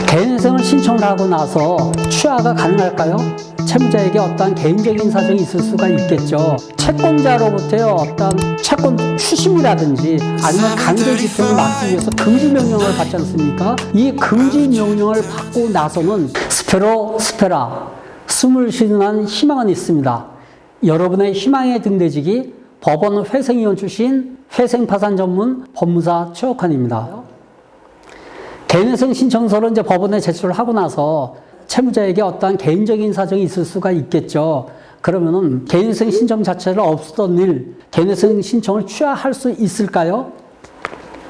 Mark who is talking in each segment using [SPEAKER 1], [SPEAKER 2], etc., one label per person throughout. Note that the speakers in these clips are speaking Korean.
[SPEAKER 1] 개인회생을 신청을 하고 나서 취하가 가능할까요? 채무자에게 어떠한 개인적인 사정이 있을 수가 있겠죠. 채권자로부터의 어떤 채권 추심이라든지 아니면 강제 집행을 막기 위해서 금지 명령을 받지 않습니까? 이 금지 명령을 받고 나서는 스페라 숨을 쉬는 한 희망은 있습니다. 여러분의 희망의 등대직이 법원 회생위원 출신 회생파산 전문 법무사 최옥환입니다. 개인회생 신청서를 이제 법원에 제출을 하고 나서 채무자에게 어떠한 개인적인 사정이 있을 수가 있겠죠. 그러면은 개인회생 신청 자체를 없었던 일, 개인회생 신청을 취하할 수 있을까요?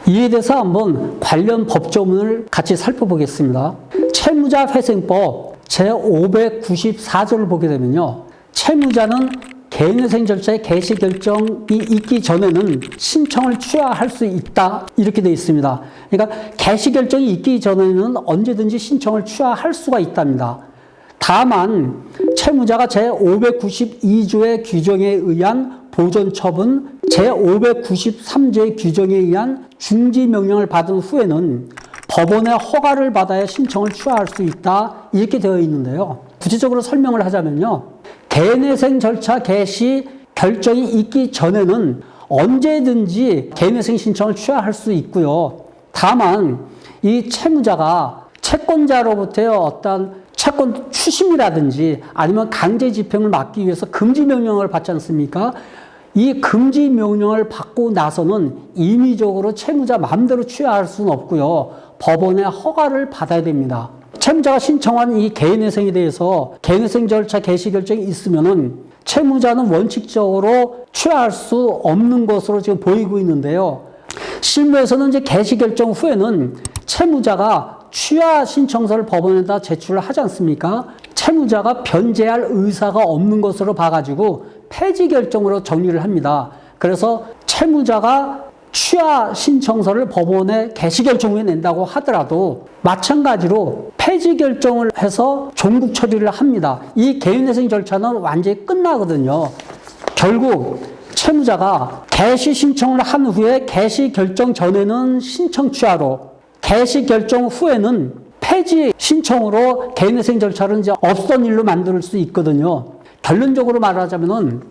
[SPEAKER 1] 이에 대해서 한번 관련 법조문을 같이 살펴보겠습니다. 채무자회생법 제594조를 보게 되면요. 채무자는 개인회생 절차의 개시 결정이 있기 전에는 신청을 취하할 수 있다. 이렇게 되어 있습니다. 그러니까 개시 결정이 있기 전에는 언제든지 신청을 취하할 수가 있답니다. 다만 채무자가 제592조의 규정에 의한 보존처분, 제593조의 규정에 의한 중지명령을 받은 후에는 법원의 허가를 받아야 신청을 취하할 수 있다. 이렇게 되어 있는데요. 구체적으로 설명을 하자면요. 개인회생 절차 개시 결정이 있기 전에는 언제든지 개인회생 신청을 취하할 수 있고요. 다만 이 채무자가 채권자로부터의 어떤 채권 추심이라든지 아니면 강제 집행을 막기 위해서 금지 명령을 받지 않습니까? 이 금지 명령을 받고 나서는 임의적으로 채무자 마음대로 취하할 수는 없고요. 법원의 허가를 받아야 됩니다. 채무자가 신청한 이 개인회생에 대해서 개인회생 절차 개시 결정이 있으면은 채무자는 원칙적으로 취하할 수 없는 것으로 지금 보이고 있는데요. 실무에서는 이제 개시 결정 후에는 채무자가 취하 신청서를 법원에다 제출을 하지 않습니까? 채무자가 변제할 의사가 없는 것으로 봐가지고 폐지 결정으로 정리를 합니다. 그래서 채무자가 취하 신청서를 법원에 개시 결정 후에 낸다고 하더라도 마찬가지로 폐지 결정을 해서 종국 처리를 합니다. 이 개인회생 절차는 완전히 끝나거든요. 결국 채무자가 개시 신청을 한 후에 개시 결정 전에는 신청 취하로, 개시 결정 후에는 폐지 신청으로 개인회생 절차를 이제 없던 일로 만들 수 있거든요. 결론적으로 말하자면은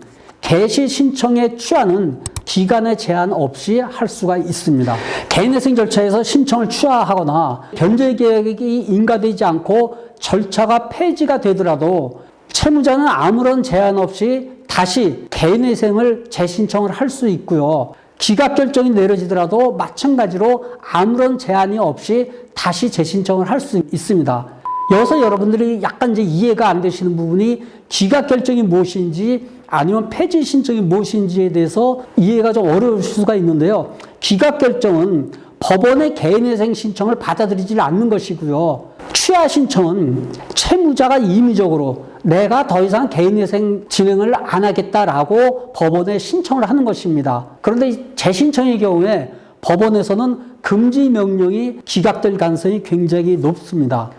[SPEAKER 1] 개시 신청의 취하는 기간의 제한 없이 할 수가 있습니다. 개인회생 절차에서 신청을 취하하거나 변제 계획이 인가되지 않고 절차가 폐지가 되더라도 채무자는 아무런 제한 없이 다시 개인회생을 재신청을 할 수 있고요. 기각 결정이 내려지더라도 마찬가지로 아무런 제한이 없이 다시 재신청을 할 수 있습니다. 여기서 여러분들이 약간 이제 이해가 안 되시는 부분이 기각 결정이 무엇인지 아니면 폐지 신청이 무엇인지에 대해서 이해가 좀 어려울 수가 있는데요. 기각 결정은 법원의 개인회생 신청을 받아들이지 않는 것이고요. 취하 신청은 채무자가 임의적으로 내가 더 이상 개인회생 진행을 안 하겠다라고 법원에 신청을 하는 것입니다. 그런데 재신청의 경우에 법원에서는 금지 명령이 기각될 가능성이 굉장히 높습니다.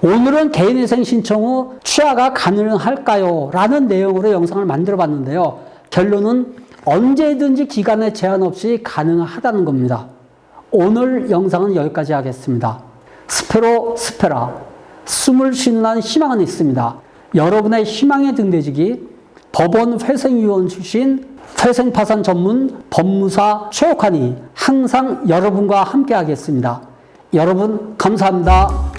[SPEAKER 1] 오늘은 개인회생 신청 후 취하가 가능할까요? 라는 내용으로 영상을 만들어 봤는데요. 결론은 언제든지 기간에 제한 없이 가능하다는 겁니다. 오늘 영상은 여기까지 하겠습니다. 스페라 숨을 쉬는 한 희망은 있습니다. 여러분의 희망의 등대직이 법원 회생위원 출신 회생파산 전문 법무사 최옥환이 항상 여러분과 함께 하겠습니다. 여러분 감사합니다.